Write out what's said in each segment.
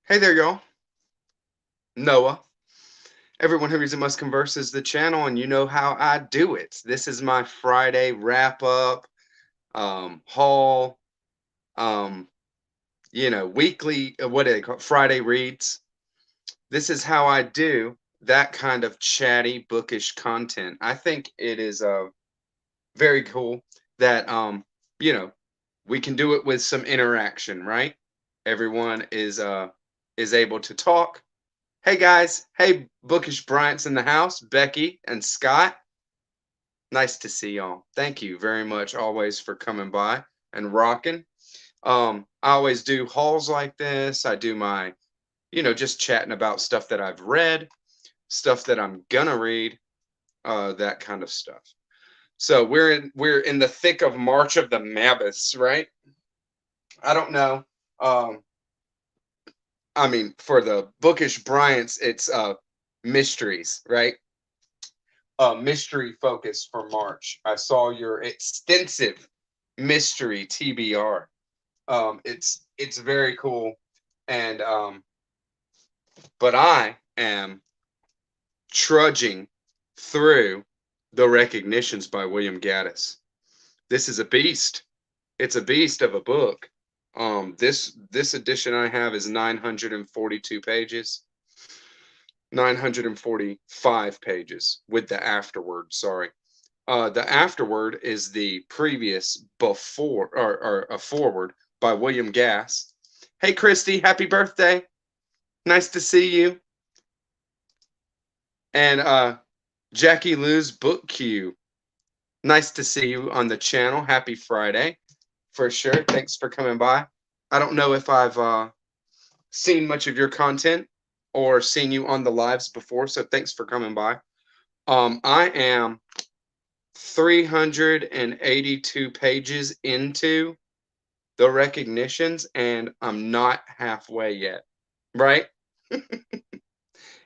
Hey there, y'all. Noah. Everyone who reads it must converse is the channel, and you know how I do it. This is my Friday wrap up, haul, um, weekly, what do they call it? Friday reads. This is how I do that kind of chatty, bookish content. I think it is very cool that, you know, we can do it with some interaction, right? Everyone is able to talk. Hey guys, hey Bookish Bryant's in the house, Becky and Scott. Nice to see y'all. Thank you very much always for coming by and rocking. I always do hauls like this. I do my, just chatting about stuff that I've read, stuff that I'm gonna read, that kind of stuff. So we're in the thick of March of the Mabbiths, right? I don't know. Um, I mean, for the Bookish Bryants, it's mysteries, right? Mystery focus for March. I saw your extensive mystery TBR. It's very cool, and but I am trudging through the Recognitions by William Gaddis. This is a beast. It's a beast of a book. This edition I have is 942 pages. 945 pages with the afterword. Sorry. The afterword is the previous before or a forward by William Gass. Hey, Christy, happy birthday. Nice to see you. And Jackie Lou's book queue. Nice to see you on the channel. Happy Friday. For sure. Thanks for coming by. I don't know if I've seen much of your content or seen you on the lives before, so thanks for coming by. I am 382 pages into the Recognitions, and I'm not halfway yet. Right?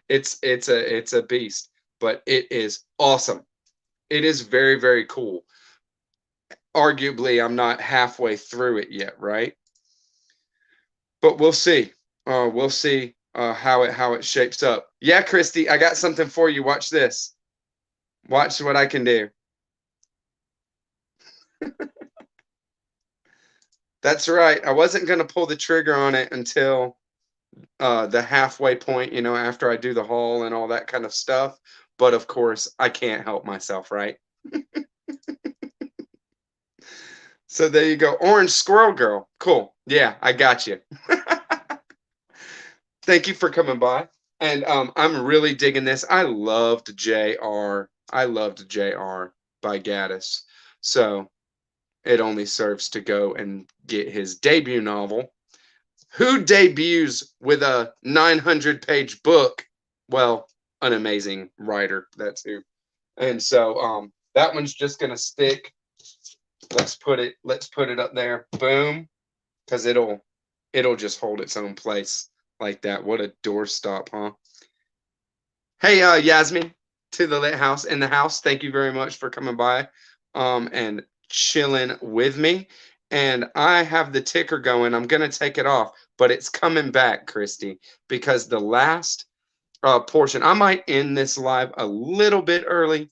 It's a beast, but it is awesome. It is very, very cool. Arguably, I'm not halfway through it yet, right? But we'll see. We'll see how it shapes up. Yeah, Christy, I got something for you. Watch this. Watch what I can do. That's right. I wasn't gonna pull the trigger on it until the halfway point, after I do the haul and all that kind of stuff. But of course, I can't help myself, right? So there you go. Orange Squirrel Girl. Cool. Yeah, I got you. Thank you for coming by. And I'm really digging this. I loved JR. I loved JR by Gaddis. So it only serves to go and get his debut novel. Who debuts with a 900-page book? Well, an amazing writer. That's who. And so that one's just gonna stick. Let's put it up there. Boom. Because it'll just hold its own place like that. What a doorstop, huh? Hey, Yasmin, to the lit house in the house. Thank you very much for coming by, and chilling with me. And I have the ticker going. I'm gonna take it off, but it's coming back, Christy, because the last portion. I might end this live a little bit early,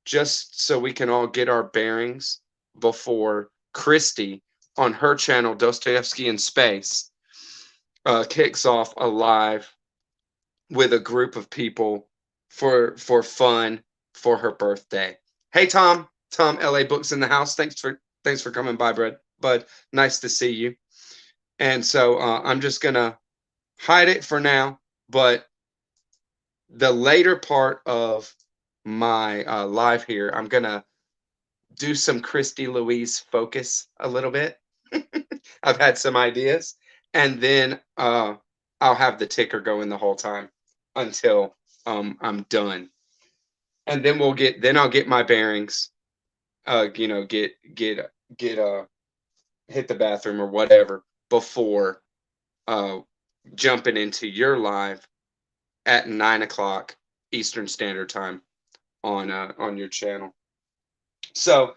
just so we can all get our bearings before Christy on her channel, Dostoevsky in Space, kicks off a live with a group of people for fun for her birthday. Hey Tom, LA Books in the house. Thanks for coming by, Bud. Nice to see you. And so I'm just gonna hide it for now, but the later part of my live here, I'm gonna do some Christy Louise focus a little bit. I've had some ideas, and then I'll have the ticker going the whole time until I'm done, and then I'll get my bearings. Get hit the bathroom or whatever before uh jumping into your live at 9 o'clock Eastern Standard Time on your channel. So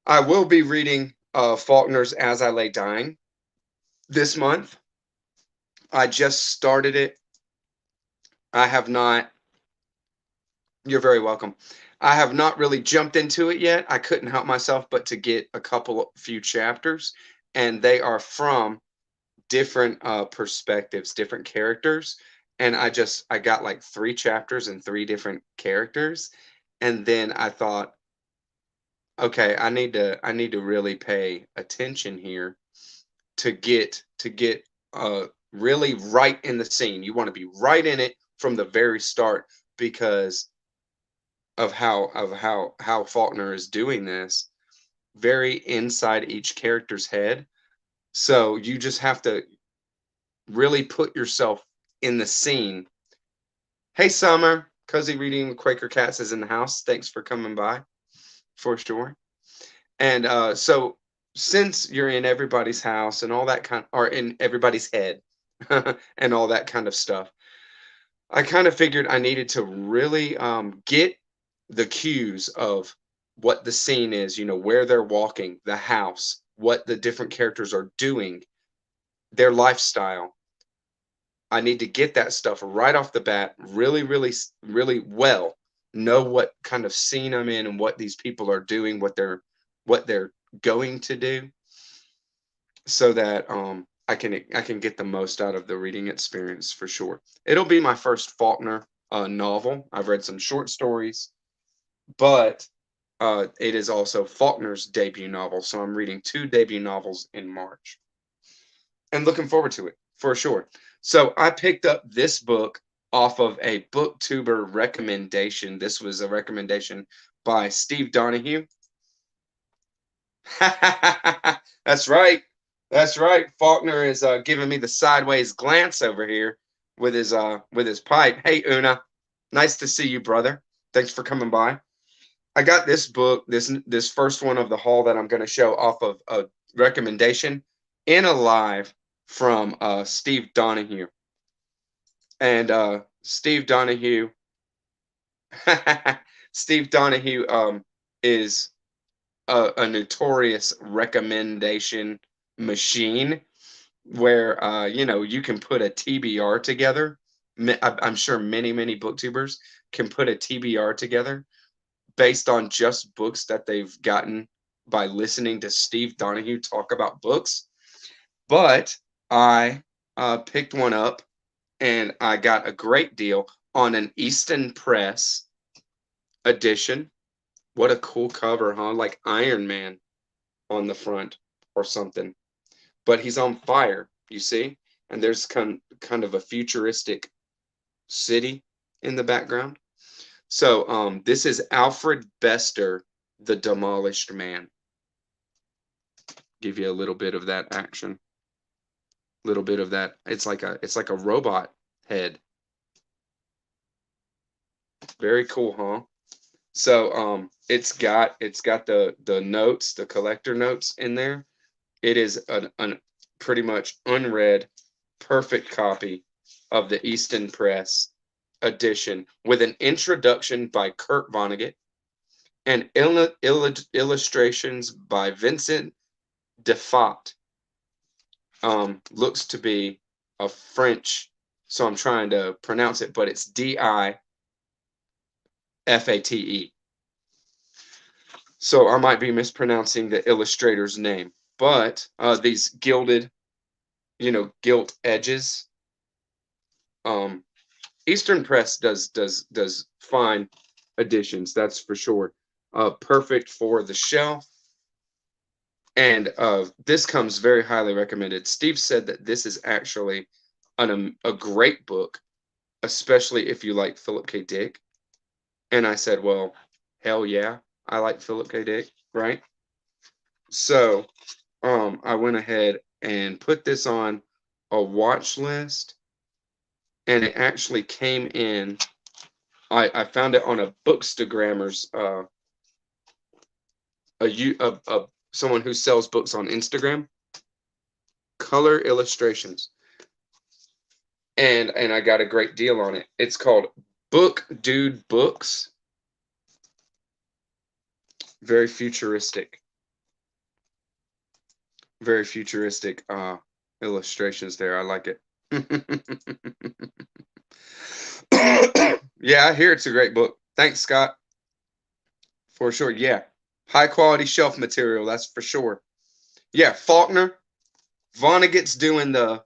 I will be reading Faulkner's As I Lay Dying this month. I just started it. I have not. You're very welcome. I have not really jumped into it yet. I couldn't help myself but to get a few chapters, and they are from different perspectives, different characters. And I got like 3 chapters and 3 different characters. And then I thought, okay, I need to really pay attention here to get really right in the scene. You want to be right in it from the very start because of how Faulkner is doing this, very inside each character's head. So you just have to really put yourself in the scene. Hey, Summer, Cozy Reading with Quaker Cats is in the house. Thanks for coming by, for sure. And so, since you're in everybody's house and all that or in everybody's head, and all that kind of stuff, I kind of figured I needed to really get the cues of what the scene is. Where they're walking, the house, what the different characters are doing, their lifestyle. I need to get that stuff right off the bat, really, really, really well. Know what kind of scene I'm in and what these people are doing, what they're going to do, so that I can get the most out of the reading experience for sure. It'll be my first Faulkner novel. I've read some short stories, but it is also Faulkner's debut novel. So I'm reading 2 debut novels in March, and looking forward to it for sure. So I picked up this book off of a booktuber recommendation. This was a recommendation by Steve Donahue. That's right. That's right. Faulkner is giving me the sideways glance over here with his pipe. Hey, Una, nice to see you, brother. Thanks for coming by. I got this book, this first one of the haul that I'm going to show off of a recommendation in a live from Steve Donahue. And Steve Donahue, Steve Donahue is a notorious recommendation machine where you can put a TBR together. I'm sure many booktubers can put a TBR together based on just books that they've gotten by listening to Steve Donahue talk about books. But I picked one up and I got a great deal on an Easton Press edition. What a cool cover, huh? Like Iron Man on the front or something. But he's on fire, you see? And there's kind of a futuristic city in the background. So this is Alfred Bester, the Demolished Man. Give you a little bit of that action. Little bit of that. It's like a robot head. Very cool, huh? So it's got the notes, the collector notes in there. It is an pretty much unread, perfect copy of the Easton Press edition with an introduction by Kurt Vonnegut and illustrations by Vincent Defat. Looks to be a French, so I'm trying to pronounce it, but it's Difate. So I might be mispronouncing the illustrator's name, but these gilded, gilt edges. Eastern Press does fine editions, that's for sure. Perfect for the shelf. And this comes very highly recommended. Steve said that this is actually a great book, especially if you like Philip K. Dick. And I said, well, hell yeah, I like Philip K. Dick, right? So I went ahead and put this on a watch list, and it actually came in. I found it on a Bookstagrammer's, someone who sells books on Instagram, color illustrations, and I got a great deal on it. It's called Book Dude Books. Very futuristic illustrations there. I like it. Yeah, I hear it's a great book. Thanks, Scott, for sure. Yeah, high quality shelf material, that's for sure. Yeah, Faulkner. Vonnegut's doing the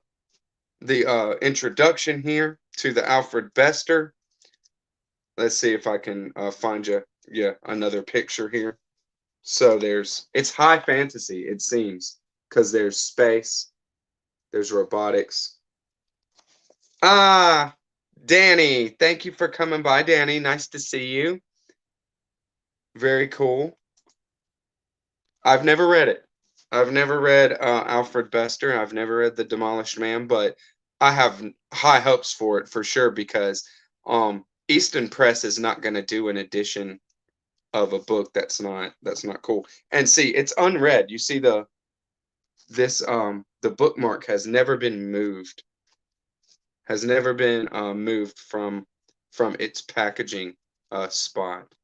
introduction here to the Alfred Bester. Let's see if I can find you another picture here. So it's high fantasy, it seems, because there's space, there's robotics. Ah, Danny, thank you for coming by, Danny. Nice to see you. Very cool. I've never read it. I've never read Alfred Bester. I've never read The Demolished Man, but I have high hopes for it for sure because Easton Press is not going to do an edition of a book that's not cool. And see, it's unread. You see the bookmark has never been moved. Has never been moved from its packaging spot.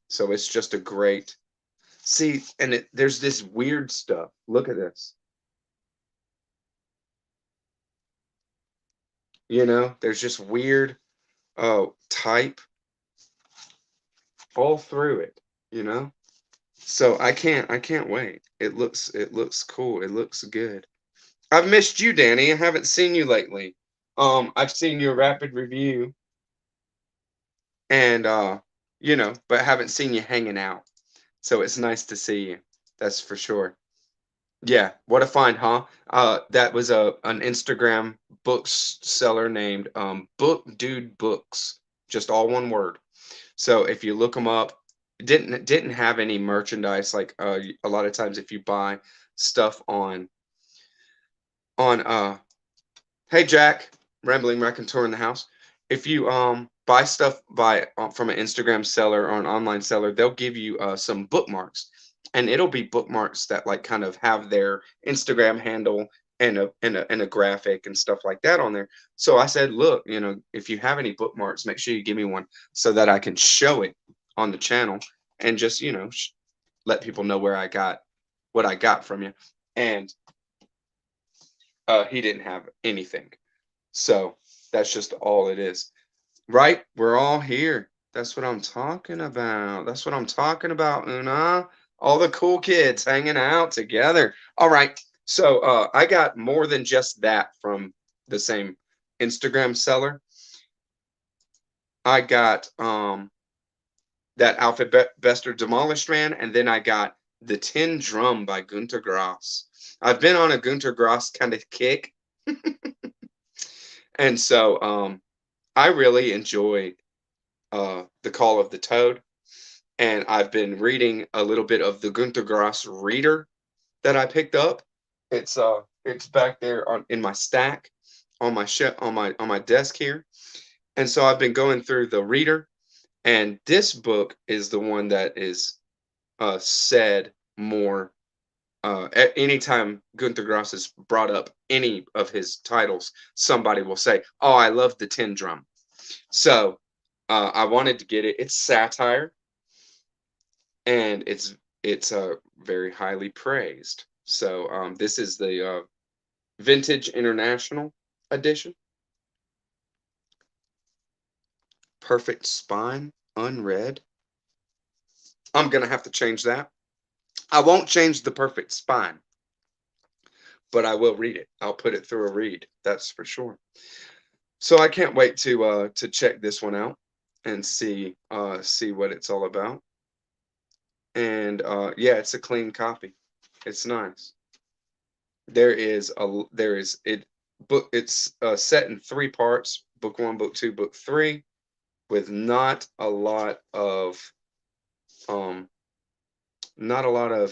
So it's just a great see, and there's this weird stuff. Look at this. You know, there's just weird type all through it, you know? So I can't wait. It looks cool. It looks good. I've missed you, Danny. I haven't seen you lately. I've seen your rapid review and but haven't seen you hanging out. So it's nice to see you. That's for sure. Yeah, what a find, huh? That was an Instagram bookseller named Book Dude Books, just all one word. So if you look them up, didn't have any merchandise like a lot of times if you buy stuff on hey Jack, Rambling Raconteur in the house. If you buy stuff from an Instagram seller or an online seller, they'll give you some bookmarks, and it'll be bookmarks that like kind of have their Instagram handle and a graphic and stuff like that on there. So I said, look, if you have any bookmarks, make sure you give me one so that I can show it on the channel and just let people know where I got what I got from you. And he didn't have anything. So that's just all it is. Right? We're all here. That's what I'm talking about. That's what I'm talking about, Una. All the cool kids hanging out together. All right. So I got more than just that from the same Instagram seller. I got that Alfred Bester Demolished Man, and then I got The Tin Drum by Gunter Grass. I've been on a Gunter Grass kind of kick. And so I really enjoy The Call of the Toad. And I've been reading a little bit of the Gunter Grass Reader that I picked up. It's back there in my stack on my desk here. And so I've been going through the Reader, and this book is the one that is said more. Anytime Gunter Grass has brought up any of his titles, somebody will say, "Oh, I love the Tin Drum." So I wanted to get it. It's satire, and it's very highly praised. So this is the Vintage International edition. Perfect Spine, unread. I'm gonna have to change that. I won't change the Perfect Spine, but I will read it. I'll put it through a read. That's for sure. So I can't wait to check this one out and see what it's all about. And yeah, it's a clean copy. It's nice. It's set in 3 parts: book 1, book 2, book 3, with not a lot of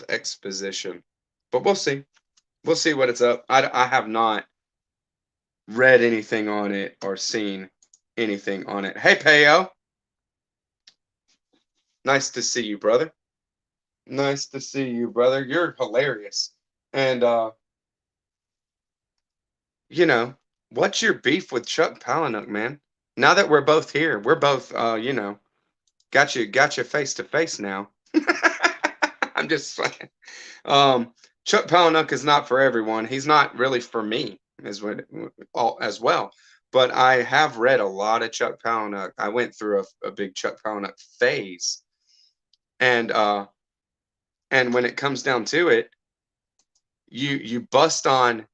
exposition. But we'll see. We'll see what it's up. I have not read anything on it or seen anything on it. Hey, Payo. Nice to see you, brother. Nice to see you, brother. You're hilarious. And what's your beef with Chuck Palahnuik, man? Now that we're both here, we're both got you face to face now. I'm just saying. Chuck Palahnuik is not for everyone. He's not really for me. as well. But I have read a lot of Chuck Palahnuik. I went through a big Chuck Palahnuik phase, and when it comes down to it, you bust on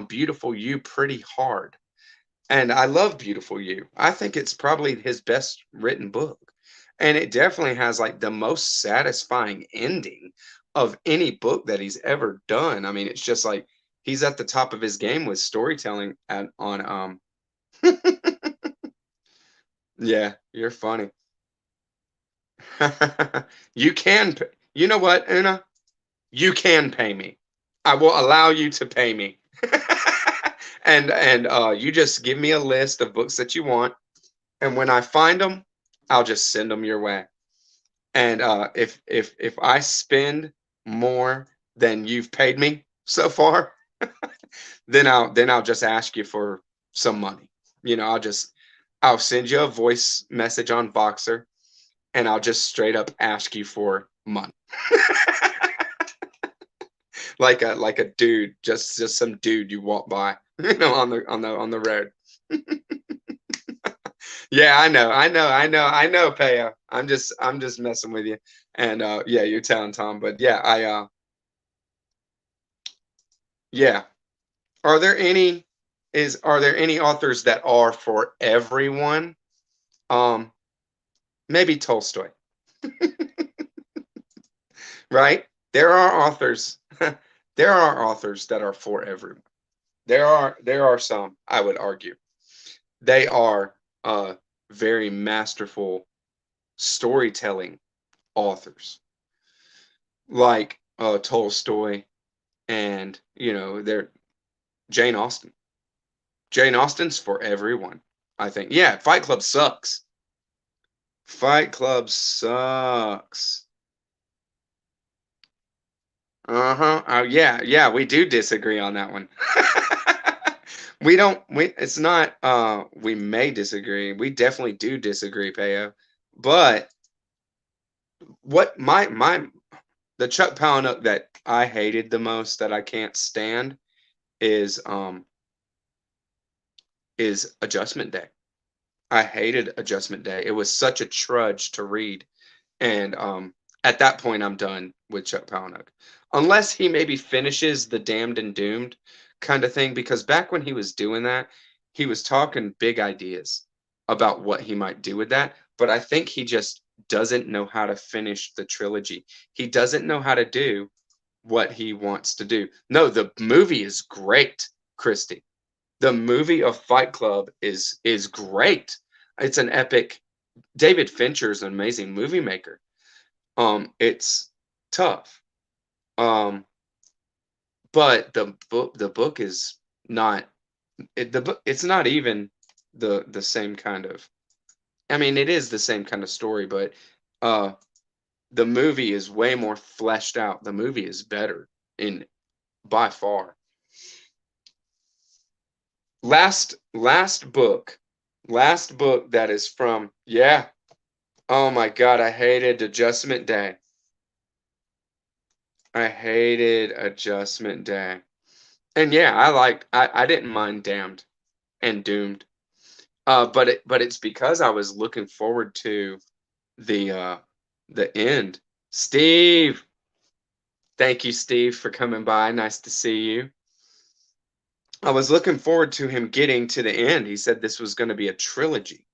Beautiful You pretty hard. And I love Beautiful You. I think it's probably his best written book. And it definitely has like the most satisfying ending of any book that he's ever done. I mean, it's just like he's at the top of his game with storytelling on yeah, you're funny. You can you know what, Una? You can pay me. I will allow you to pay me. And you just give me a list of books that you want, and when I find them, I'll just send them your way. And if I spend more than you've paid me so far, then I'll just ask you for some money. You know, I'll send you a voice message on Voxer, and I'll just straight up ask you for money. like a dude, just some dude you walk by, you know, on the road. Yeah, I know, Paya. I'm just messing with you. And yeah, you're telling Tom, but yeah, yeah. Are there any authors that are for everyone? Um, maybe Tolstoy, right? There are authors, there are authors that are for everyone. There are some, I would argue. They are very masterful storytelling authors, like Tolstoy, and you know, they're Jane Austen. Jane Austen's for everyone, I think. Yeah, Fight Club sucks. Fight Club sucks. Uh-huh. Yeah, yeah, we do disagree on that one. We don't we it's not we may disagree. We definitely do disagree, Peo. But what my the Chuck Palahniuk that I hated the most, that I can't stand, is Adjustment Day. I hated Adjustment Day. It was such a trudge to read. And at that point, I'm done with Chuck Palahniuk, unless he maybe finishes the Damned and Doomed kind of thing. Because back when he was doing that, he was talking big ideas about what he might do with that. But I think he just doesn't know how to finish the trilogy. He doesn't know how to do what he wants to do. No, the movie is great, Christy. The movie of Fight Club is great. It's an epic. David Fincher is an amazing movie maker. It's tough. Um, but the book is not the book. It's not even the same kind of. I mean, it is the same kind of story, but uh, the movie is way more fleshed out. The movie is better in by far. Last book that is from, yeah. Oh my God, I hated Adjustment Day. I hated Adjustment Day. And yeah, I didn't mind Damned and Doomed. But it's because I was looking forward to the end. Steve, thank you, Steve, for coming by. Nice to see you. I was looking forward to him getting to the end. He said this was going to be a trilogy.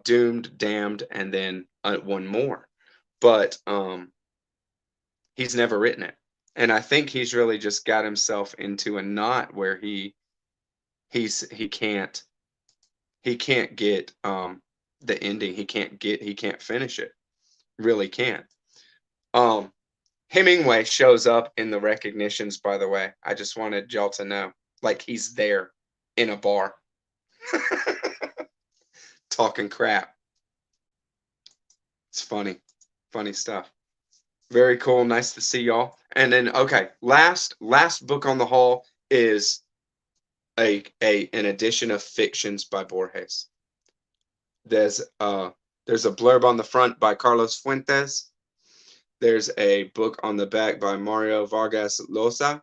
Doomed, Damned, and then one more. But he's never written it. And I think he's really just got himself into a knot where he can't get the ending. He can't finish it. Really can't. Um Hemingway shows up in the recognitions, by the way. I just wanted y'all to know. Like he's there in a bar talking crap. It's funny. Funny stuff. Very cool. Nice to see y'all. And then okay, last book on the haul is an edition of Fictions by Borges. There's a blurb on the front by Carlos Fuentes. There's a book on the back by Mario Vargas Llosa.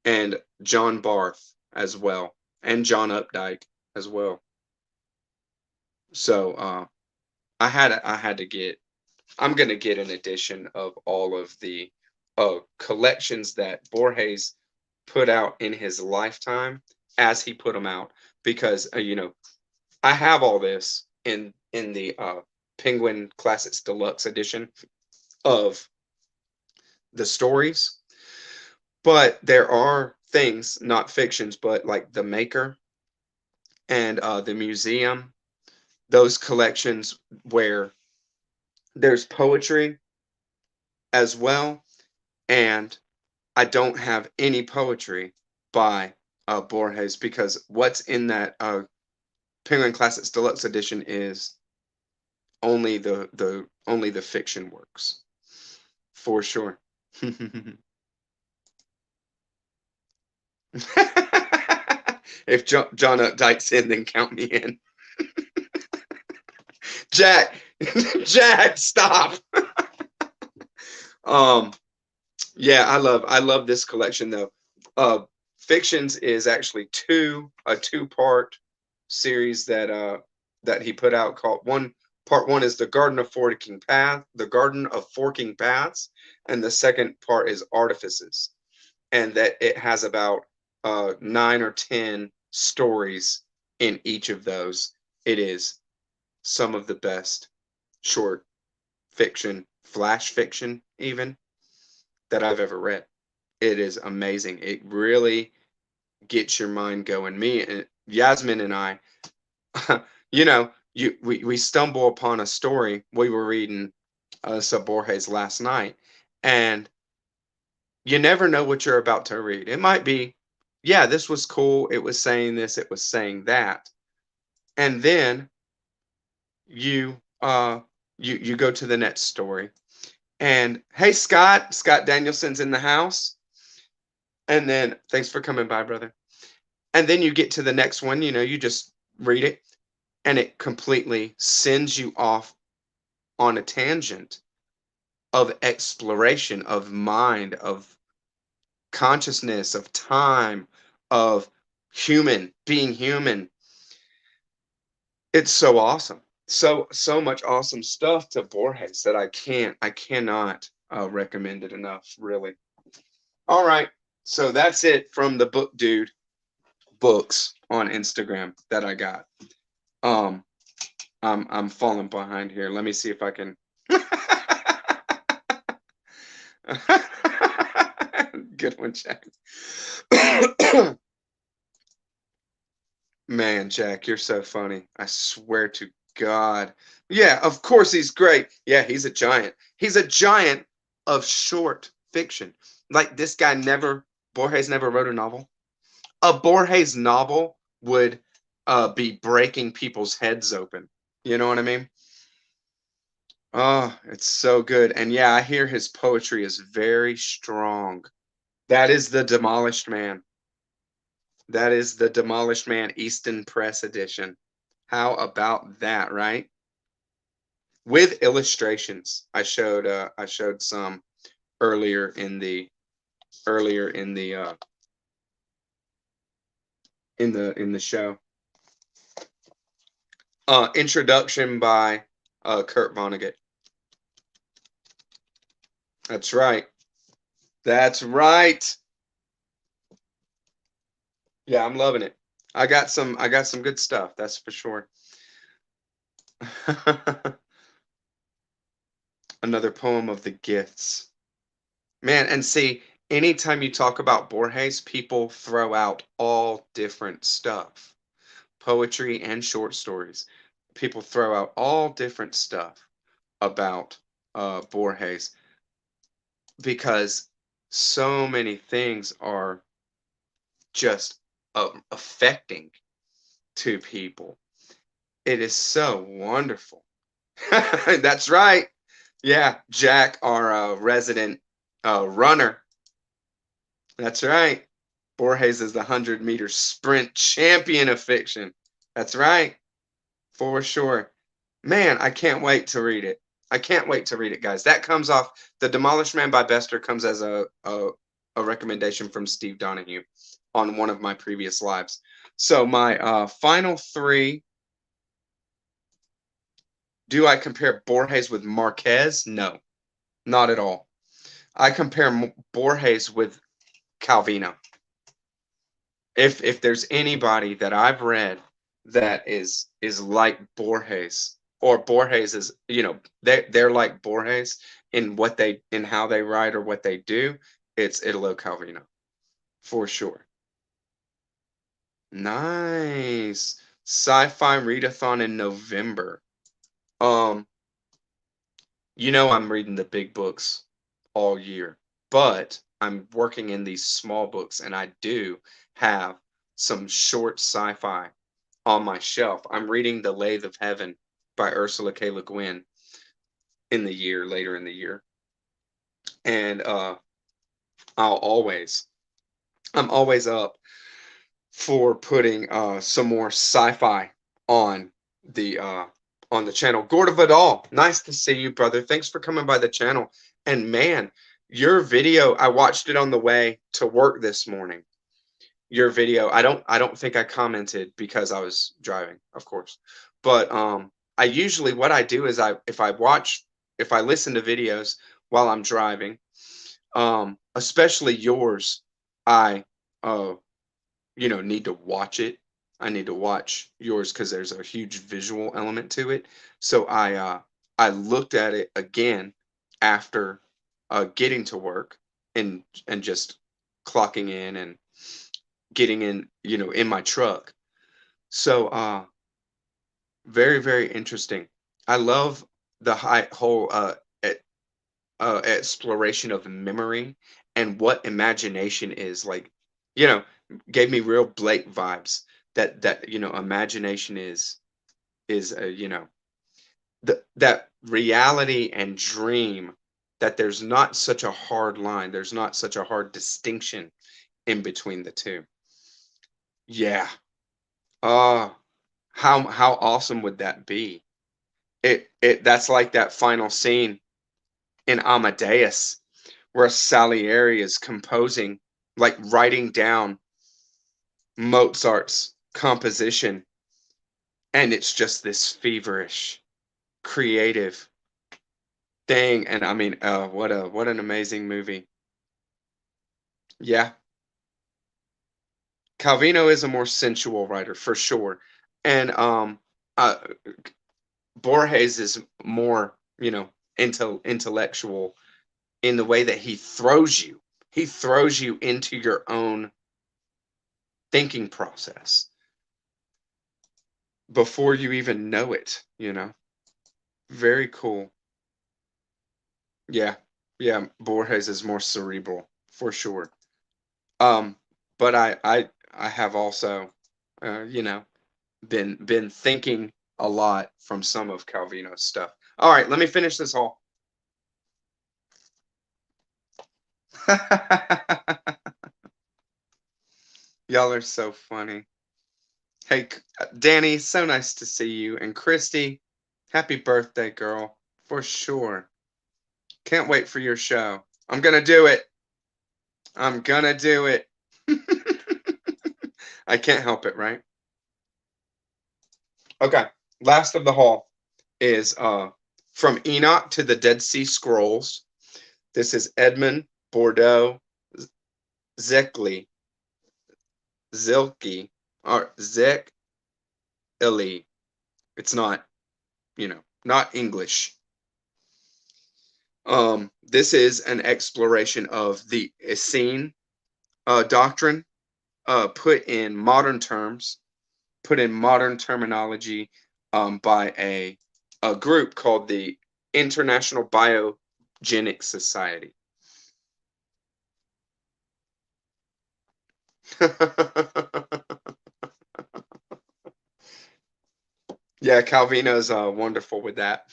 and John Barth as well, and John Updike as well. So I had to get. I'm gonna get an edition of all of the collections that Borges put out in his lifetime as he put them out, because I have all this in the Penguin Classics Deluxe edition of the stories, but there are things, not fictions, but like the Maker and the Museum, those collections where there's poetry as well, and I don't have any poetry by Borges, because what's in that Penguin Classics Deluxe edition is only the fiction works, for sure. If John Updike's in, then count me in. Jack, Jack, stop. Yeah, I love this collection though. Fictions is actually a two-part series that he put out, called part one is the Garden of Forking Paths, and the second part is Artifices, and that it has about 9 or 10 stories in each of those. It is some of the best short fiction, flash fiction even, that I've ever read. It is amazing. It really gets your mind going. Me and Yasmin and I, we stumble upon a story. We were reading some Borges last night, and you never know what you're about to read. It might be, yeah, this was cool. It was saying this, it was saying that. And then you go to the next story. And hey, Scott Danielson's in the house. And then thanks for coming by, brother. And then you get to the next one, you just read it, and it completely sends you off on a tangent of exploration, of mind, of consciousness, of time, of being human. It's so awesome. So much awesome stuff to Borges that I cannot recommend it enough, really. All right. So that's it from the Book Dude books on Instagram that I got. I'm falling behind here. Let me see if I can. Good one, Jack. Man, Jack, you're so funny. I swear to God. Yeah, of course he's great. Yeah, he's a giant. He's a giant of short fiction. Like this guy Borges never wrote a novel. A Borges novel would be breaking people's heads open. You know what I mean? Oh, it's so good. And yeah, I hear his poetry is very strong. That is the Demolished Man. That is the Demolished Man Easton Press edition. How about that, right? With illustrations. I showed some earlier in the in the show. Introduction by Kurt Vonnegut. That's right. That's right. Yeah, I'm loving it. I got some good stuff, that's for sure. Another poem of the gifts. Man, and see, anytime you talk about Borges, people throw out all different stuff. Poetry and short stories. People throw out all different stuff about Borges, because so many things are just affecting to people. It is so wonderful. That's right. Yeah, Jack, our resident runner. That's right. Borges is the 100-meter sprint champion of fiction. That's right. For sure. Man, I can't wait to read it. I can't wait to read it, guys. That comes off, The Demolished Man by Bester comes as a a recommendation from Steve Donahue on one of my previous lives. So my final three. Do I compare Borges with Marquez? No, not at all. I compare Borges with Calvino. If there's anybody that I've read that is like Borges, or Borges is, they're like Borges in how they write or what they do, it's Italo Calvino for sure. Nice. Sci-fi readathon in November. I'm reading the big books all year, but I'm working in these small books, and I do have some short sci-fi on my shelf. I'm reading The Lathe of Heaven by Ursula K. Le Guin later in the year. And I'm always up for putting some more sci-fi on the channel. Gorda Vidal, nice to see you, brother. Thanks for coming by the channel. And man, your video, I watched it on the way to work this morning. Your video, I don't think I commented because I was driving, of course. But I usually, what I do is if I listen to videos while I'm driving, especially yours, I need to watch it. I need to watch yours because there's a huge visual element to it. So I looked at it again after getting to work and just clocking in and getting in, in my truck. So very, very interesting. I love the whole exploration of memory and what imagination is like. Gave me real Blake vibes. That imagination is that reality and dream, that there's not such a hard line, there's not such a hard distinction in between the two. Yeah. How awesome would that be? That's like that final scene in Amadeus where Salieri is composing, like writing down Mozart's composition, and it's just this feverish, creative thing. And I mean, what an amazing movie. Yeah. Calvino is a more sensual writer for sure. And uh Borges is more, intellectual in the way that he throws you. He throws you into your own thinking process before you even know it, Very cool. Yeah. Yeah, Borges is more cerebral for sure. But I have also been thinking a lot from some of Calvino's stuff. All right, let me finish this haul. Y'all are so funny. Hey, Danny, so nice to see you. And Christy, happy birthday, girl, for sure. Can't wait for your show. I'm going to do it. I'm going to do it. I can't help it, right? Okay, last of the haul is From Enoch to the Dead Sea Scrolls. This is Edmund Bordeaux Zilke, or Zilke. It's not, not English. This is an exploration of the Essene doctrine, put in modern terms, put in modern terminology, by a group called the International Biogenic Society. Yeah, Calvino's wonderful with that.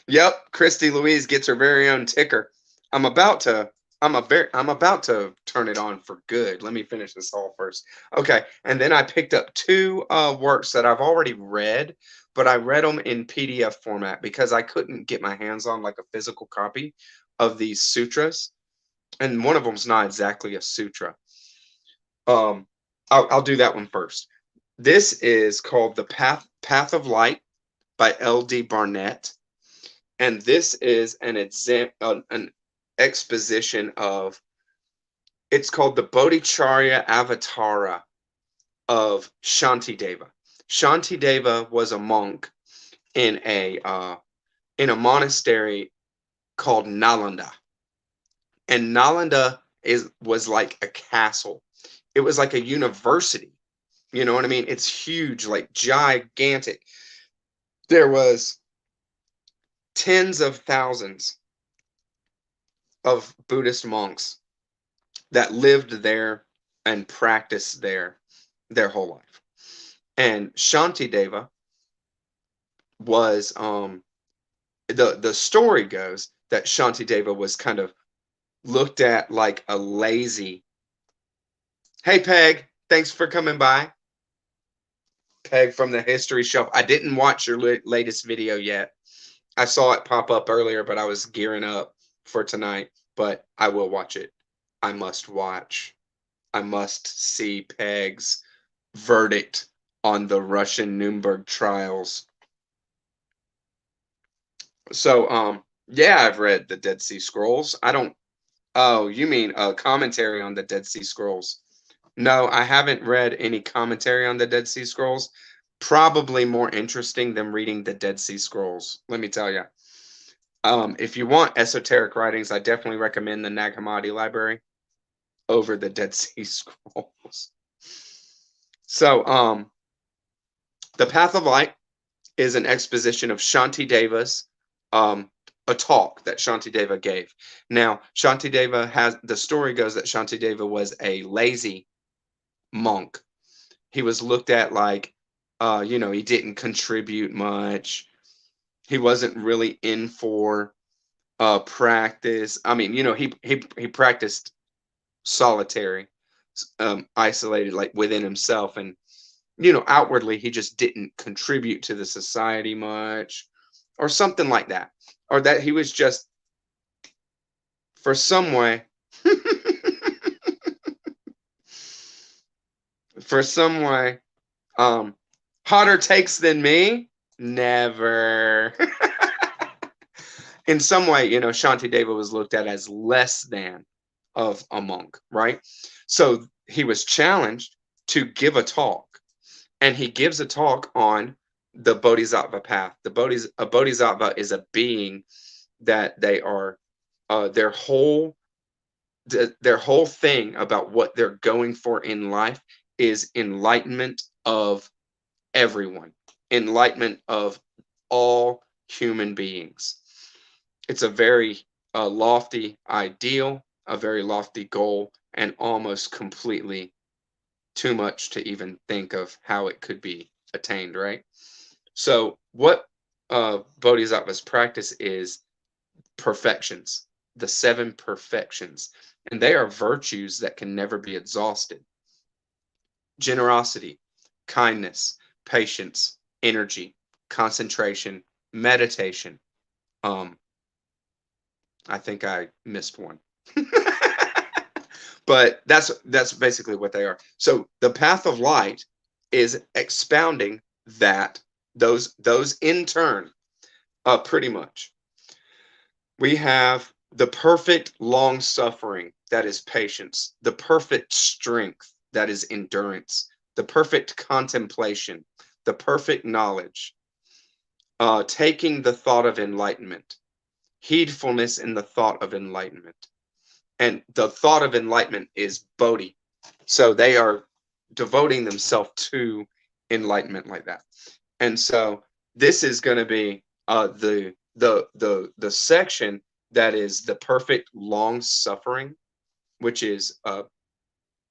Yep, Christy Louise gets her very own ticker. I'm about to turn it on for good. Let me finish this all first. Okay, and then I picked up two works that I've already read, but I read them in PDF format because I couldn't get my hands on like a physical copy of these sutras. and one of them's not exactly a sutra. I'll do that one first. This is called The Path of Light by L.D. Barnett, and this is an exposition of. It's called the Bodhicharya Avatara of Shantideva. Shantideva was a monk in a monastery called Nalanda, and Nalanda was like a castle. It was like a university. You know what I mean? It's huge, like gigantic. There was tens of thousands of Buddhist monks that lived there and practiced there their whole life. And Shantideva was the story goes that Shantideva was kind of looked at like a lazy. Hey Peg, thanks for coming by. Peg from the History Shelf. I didn't watch your latest video yet. I saw it pop up earlier, but I was gearing up for tonight. But I will watch it. I must watch. I must see Peg's verdict on the Russian Nuremberg trials. So, yeah, I've read the Dead Sea Scrolls. I don't. Oh, you mean a commentary on the Dead Sea Scrolls? No, I haven't read any commentary on the Dead Sea Scrolls. Probably more interesting than reading the Dead Sea Scrolls, let me tell you. If you want esoteric writings, I definitely recommend the Nag Hammadi Library over the Dead Sea Scrolls. So, The Path of Light is an exposition of Shantideva's, a talk that Shantideva gave. Now, Shantideva has, the story goes that Shantideva was a lazy monk. He was looked at like, he didn't contribute much. He wasn't really in for practice. I mean, he practiced solitary, isolated, like within himself, and outwardly he just didn't contribute to the society much, or something like that, or that he was just for some way. For some way, hotter takes than me? Never. In some way, Shantideva was looked at as less than of a monk, right? So he was challenged to give a talk, and he gives a talk on the Bodhisattva path. A Bodhisattva is a being that they are, their whole thing about what they're going for in life is enlightenment of everyone, enlightenment of all human beings. It's a very lofty ideal, a very lofty goal, and almost completely too much to even think of how it could be attained, right? So what Bodhisattva's practice is perfections, the 7 perfections, and they are virtues that can never be exhausted. Generosity, kindness, patience, energy, concentration, meditation. I think I missed one. But that's basically what they are. So the path of light is expounding those in turn, pretty much. We have the perfect long suffering, that is patience, the perfect strength, that is endurance, the perfect contemplation, the perfect knowledge, taking the thought of enlightenment, heedfulness in the thought of enlightenment. And the thought of enlightenment is Bodhi. So they are devoting themselves to enlightenment like that. And so this is going to be the section that is the perfect long suffering, which is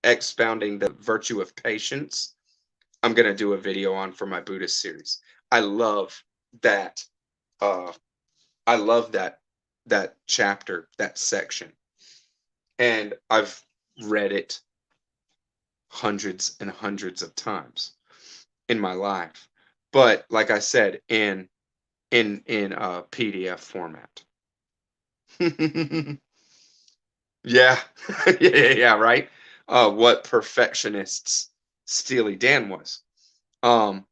expounding the virtue of patience. I'm going to do a video on for my Buddhist series. I love that. I love that chapter, that section. And I've read it hundreds and hundreds of times in my life. But like I said, in PDF format. Yeah. Yeah, right. What perfectionists Steely Dan was. Um,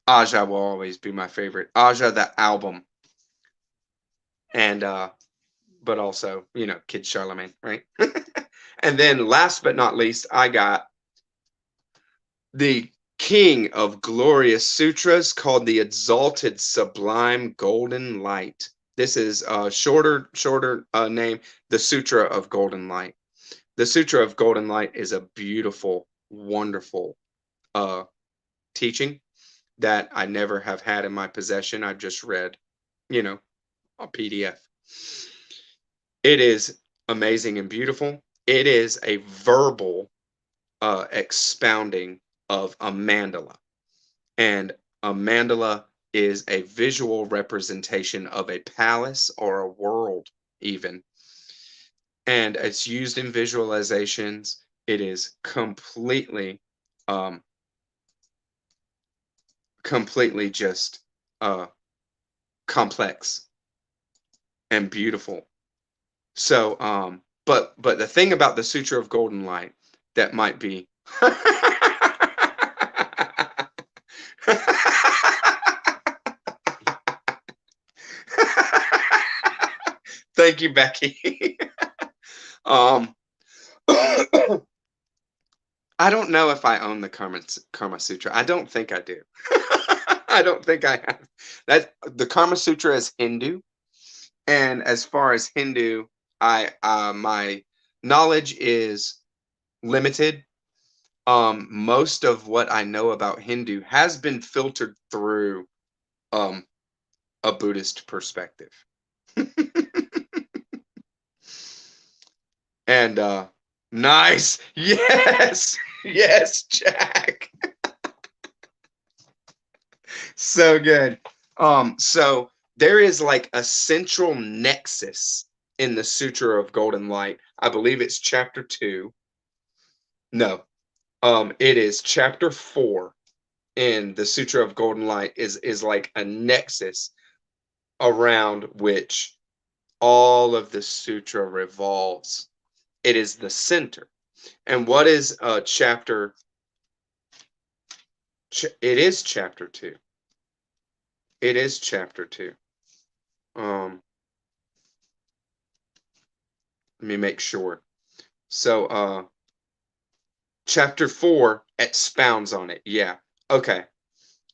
Aja will always be my favorite. Aja, the album, and but also, Kid Charlemagne, right? And then last but not least, I got the king of glorious sutras called the Exalted Sublime Golden Light. This is a shorter name, the Sutra of Golden Light. The Sutra of Golden Light is a beautiful, wonderful uh, teaching that I never have had in my possession. I've just read, a PDF. It is amazing and beautiful. It is a verbal expounding of a mandala. And a mandala is a visual representation of a palace or a world, even. And it's used in visualizations. It is um, completely just complex and beautiful. So, but the thing about the Sutra of Golden Light that might be Thank you, Becky. um, I don't know if I own the Karma Sutra. I don't think I do. I don't think I have. That the Karma Sutra is Hindu, and as far as Hindu, I my knowledge is limited. Most of what I know about Hindu has been filtered through um a Buddhist perspective. And nice. Yes. Yes, Jack. So good. So there is like a central nexus in the Sutra of Golden Light. I believe it's chapter 2. No. It is chapter 4 in the Sutra of Golden Light is like a nexus around which all of the sutra revolves. It is the center. And what is chapter? It is chapter 2. It is chapter 2. Um, Let me make sure. So, chapter 4 expounds on it. Yeah. Okay.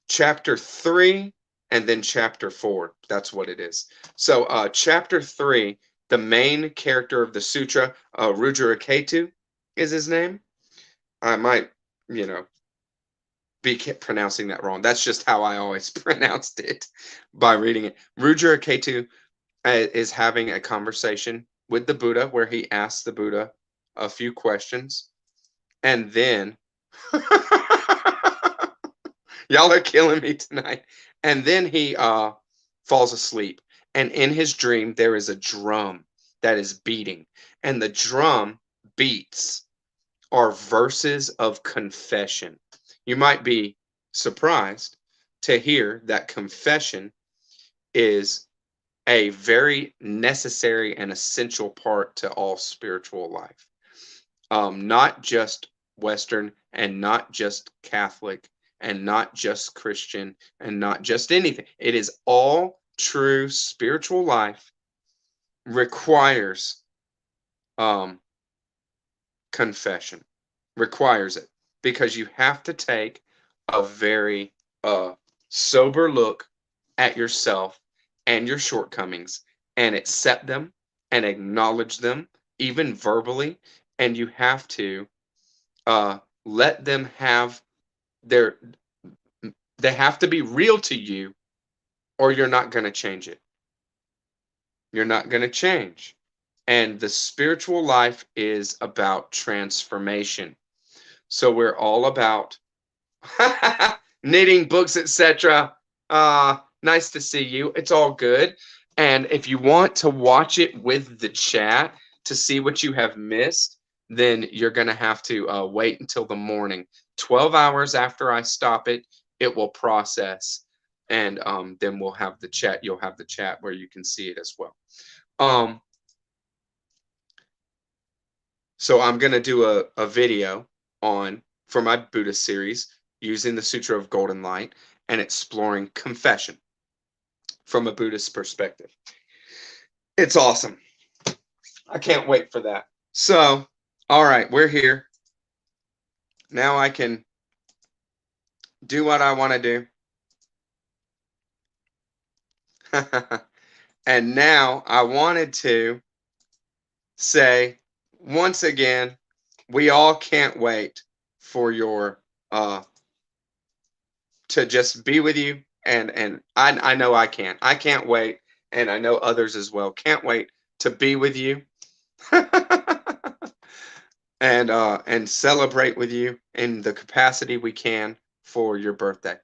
Chapter 3 and then chapter 4. That's what it is. So, chapter 3, the main character of the sutra, Rudrakketu is his name. I might, you know, be pronouncing that wrong. That's just how I always pronounced it by reading it. Rudrakketu is having a conversation with the Buddha where he asks the Buddha a few questions, and then y'all are killing me tonight. And then he falls asleep, and in his dream there is a drum that is beating, and the drum beats are verses of confession. You might be surprised to hear that confession is a very necessary and essential part to all spiritual life. Not just Western and not just Catholic and not just Christian and not just anything. It is all true spiritual life requires um, confession, requires it because you have to take a very sober look at yourself and your shortcomings and accept them and acknowledge them, even verbally. And you have to let them have their, they have to be real to you, or you're not going to change it. You're not going to change. And the spiritual life is about transformation. So we're all about knitting books, etc. Nice to see you. It's all good. And if you want to watch it with the chat to see what you have missed, then you're going to have to wait until the morning. 12 hours after I stop it, it will process. And then we'll have the chat. You'll have the chat where you can see it as well. Um, So I'm going to do a video for my Buddhist series using the Sutra of Golden Light and exploring confession from a Buddhist perspective. It's awesome. I can't wait for that. So, all right, we're here. Now I can do what I want to do. And now I wanted to say once again, we all can't wait for your to just be with you, and I know I can't. I can't wait, and I know others as well can't wait to be with you and celebrate with you in the capacity we can for your birthday.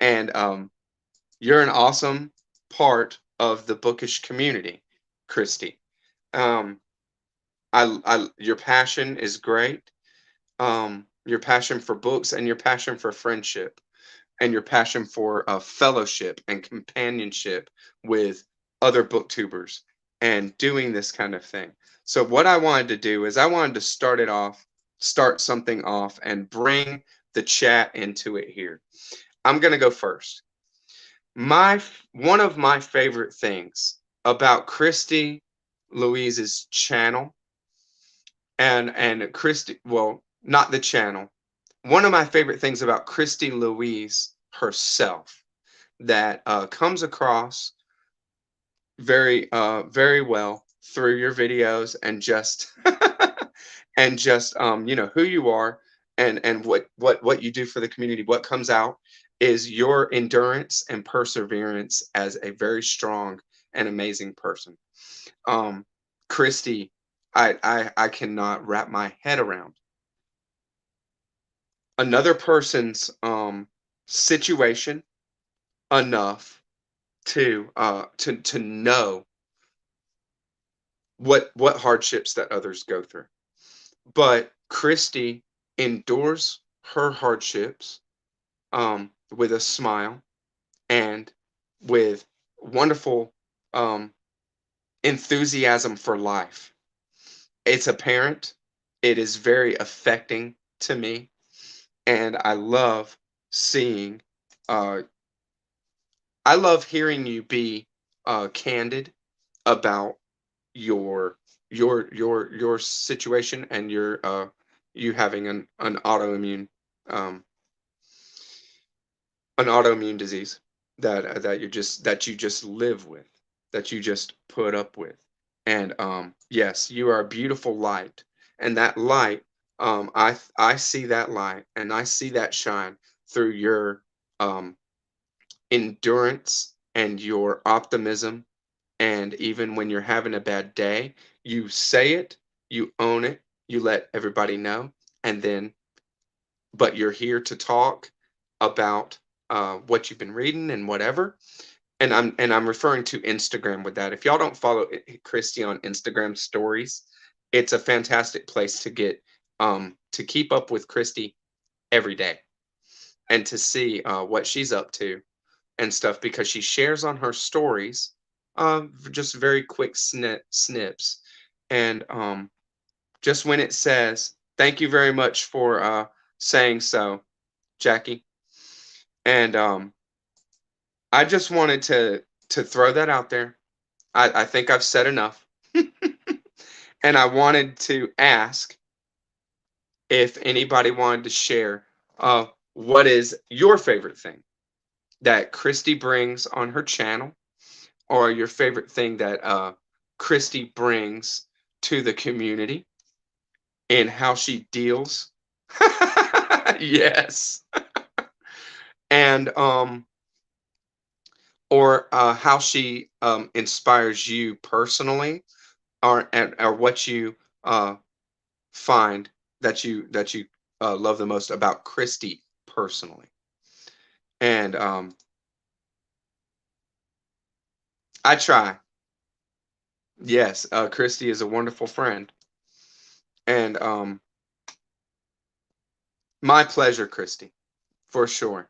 And you're an awesome part of the bookish community, Christy. Um, your passion is great. Your passion for books and your passion for friendship and your passion for fellowship and companionship with other booktubers and doing this kind of thing. So what I wanted to do is I wanted to start something off and bring the chat into it here. I'm going to go first. One of my favorite things about Christy Louise's channel and Christy, well, not the channel. One of my favorite things about Christy Louise herself that comes across very well through your videos and just and just you know who you are and what you do for the community. What comes out is your endurance and perseverance as a very strong and amazing person. Christy, I cannot wrap my head around another person's situation enough to know what hardships that others go through. But Christy endures her hardships with a smile and with wonderful enthusiasm for life. It's apparent. It is very affecting to me, and I love seeing. I love hearing you be candid about your your situation and your you having um an autoimmune disease that you just live with, that you just put up with. And yes, you are a beautiful light, and that light, I see that light and I see that shine through your um endurance and your optimism. And even when you're having a bad day, you say it, you own it, you let everybody know, and then, but you're here to talk about what you've been reading and whatever. And I'm referring to Instagram with that. If y'all don't follow Christy on Instagram stories, it's a fantastic place to get to keep up with Christy every day and to see what she's up to and stuff, because she shares on her stories just very quick snips. And just when it says, thank you very much for saying so, Jackie. And I just wanted to throw that out there. I think I've said enough. And I wanted to ask if anybody wanted to share what is your favorite thing that Christy brings on her channel, or your favorite thing that Christy brings to the community and how she deals. Yes. And or how she inspires you personally, or what you find that you love the most about Christy personally. And I try. Yes, Christy is a wonderful friend. And my pleasure, Christy, for sure.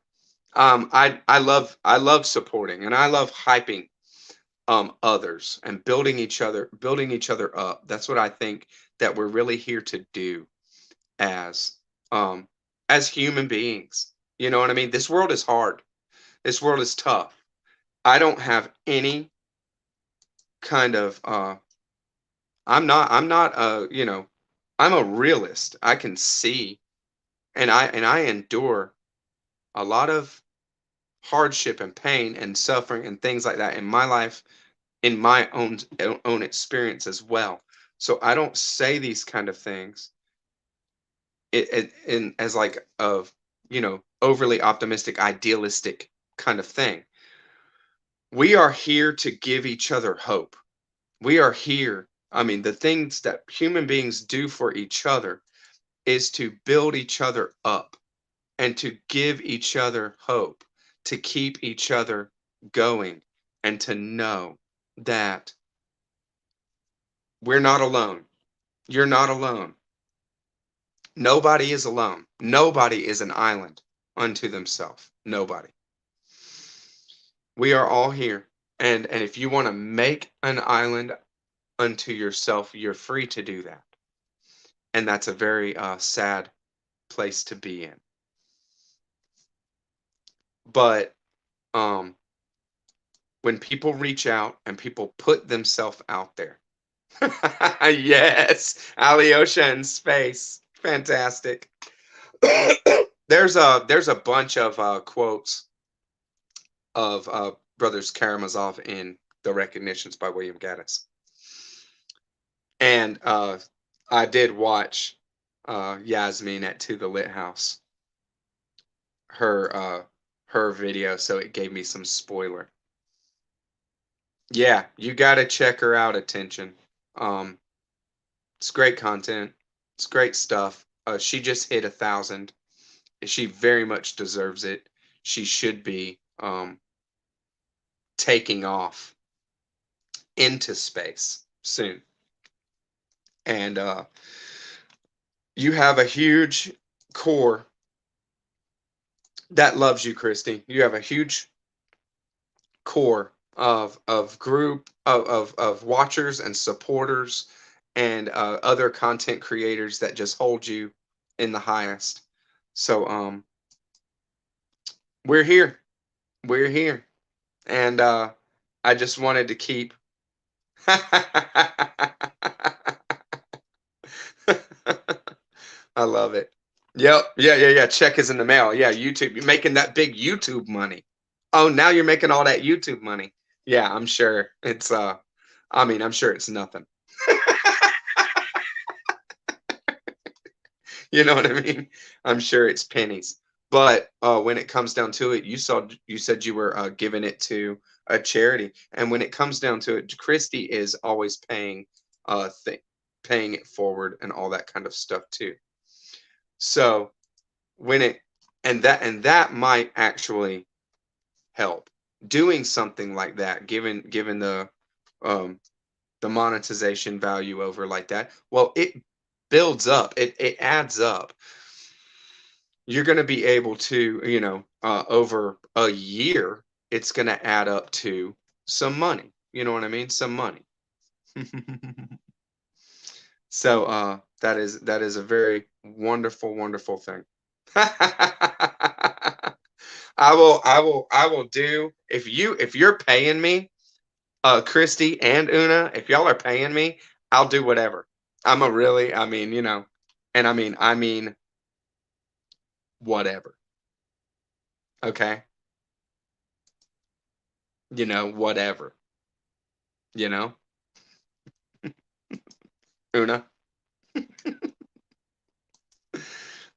I love supporting and I love hyping others and building each other up. That's what I think that we're really here to do as um as human beings. You know what I mean? This world is hard. This world is tough. I don't have any kind of I'm not I'm a realist. I can see and I endure a lot of hardship and pain and suffering and things like that in my life, in my own experience as well. So I don't say these kind of things in as like of overly optimistic, idealistic kind of thing. We are here to give each other hope. We are here. I mean, the things that human beings do for each other is to build each other up and to give each other hope, to keep each other going, and to know that we're not alone. You're not alone. Nobody is alone. Nobody is an island unto themselves. Nobody. We are all here. And if you want to make an island unto yourself, you're free to do that. And that's a very sad place to be in. But when people reach out and people put themselves out there, yes, Alyosha in space, fantastic. There's a bunch of quotes of Brothers Karamazov in The Recognitions by William Gaddis, and I did watch Yasmin at To the Lit House, her video, so it gave me some spoiler. Yeah, you gotta check her out. Attention, it's great content. It's great stuff. She just hit 1,000. She very much deserves it. She should be taking off into space soon. And you have a huge core that loves you, Christy. You have a huge core of group of watchers and supporters and other content creators that just hold you in the highest. So we're here. We're here. And I just wanted to keep I love it. Yep. Yeah. Check is in the mail. Yeah, YouTube. You're making that big YouTube money. Oh, now you're making all that YouTube money. Yeah, I'm sure it's I'm sure it's nothing. You know what I mean? I'm sure it's pennies. But when it comes down to it, you said you were giving it to a charity, and when it comes down to it, Christy is always paying paying it forward and all that kind of stuff too. So when it and that might actually help doing something like that, given the monetization value over like that. Well, it builds up. It adds up. You're going to be able to, over a year, it's going to add up to some money. You know what I mean? Some money. So that is a very wonderful, wonderful thing. I will do if you're paying me, Christy and Una, if y'all are paying me, I'll do whatever. I'm a really, and I mean whatever. Okay? Whatever. You know? Una.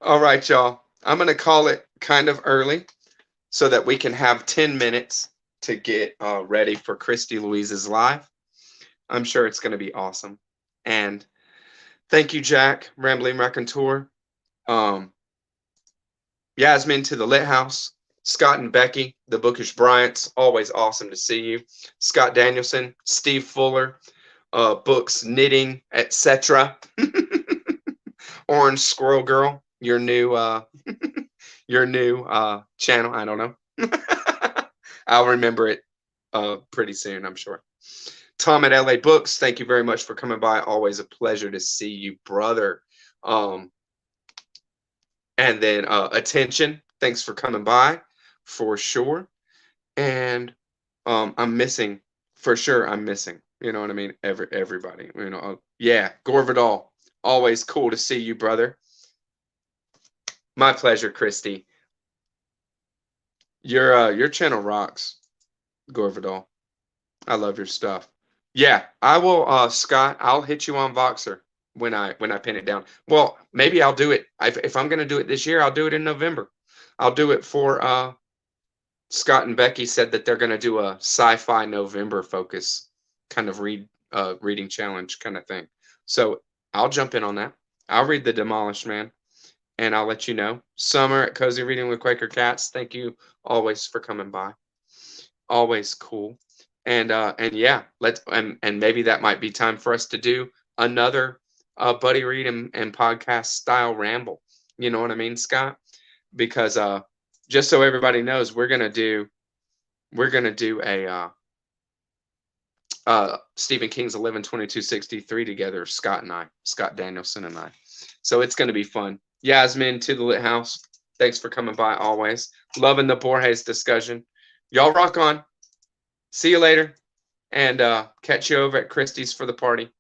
All right, y'all. I'm going to call it kind of early so that we can have 10 minutes to get ready for Christy Louise's live. I'm sure it's going to be awesome. And thank you, Jack, Rambling Raconteur. Yasmin to the Lit House. Scott and Becky, the Bookish Bryants. Always awesome to see you. Scott Danielson, Steve Fuller, Books, Knitting, etc. Orange Squirrel Girl, your new channel. I don't know. I'll remember it pretty soon, I'm sure. Tom at LA Books, thank you very much for coming by. Always a pleasure to see you, brother. And then Attention, thanks for coming by for sure. And I'm missing, for sure, I'm missing. You know what I mean? Everybody. Yeah, Gore Vidal, always cool to see you, brother. My pleasure, Christy. Your channel rocks, Gore Vidal. I love your stuff. Yeah, I will, Scott. I'll hit you on Voxer when I pin it down. Well, maybe I'll do it if I'm going to do it this year. I'll do it in November. I'll do it for Scott and Becky said that they're going to do a sci-fi November focus kind of reading challenge kind of thing. So I'll jump in on that. I'll read The Demolished Man, and I'll let you know. Summer at Cozy Reading with Quaker Cats, thank you always for coming by. Always cool. And yeah, and maybe that might be time for us to do another buddy read and podcast style ramble. You know what I mean, Scott? Because just so everybody knows, we're gonna do a Stephen King's 11/22/63 together, Scott Danielson and I. So it's gonna be fun. Yasmin to the Lit House, thanks for coming by always. Loving the Borges discussion. Y'all rock on. See you later, and catch you over at Christie's for the party.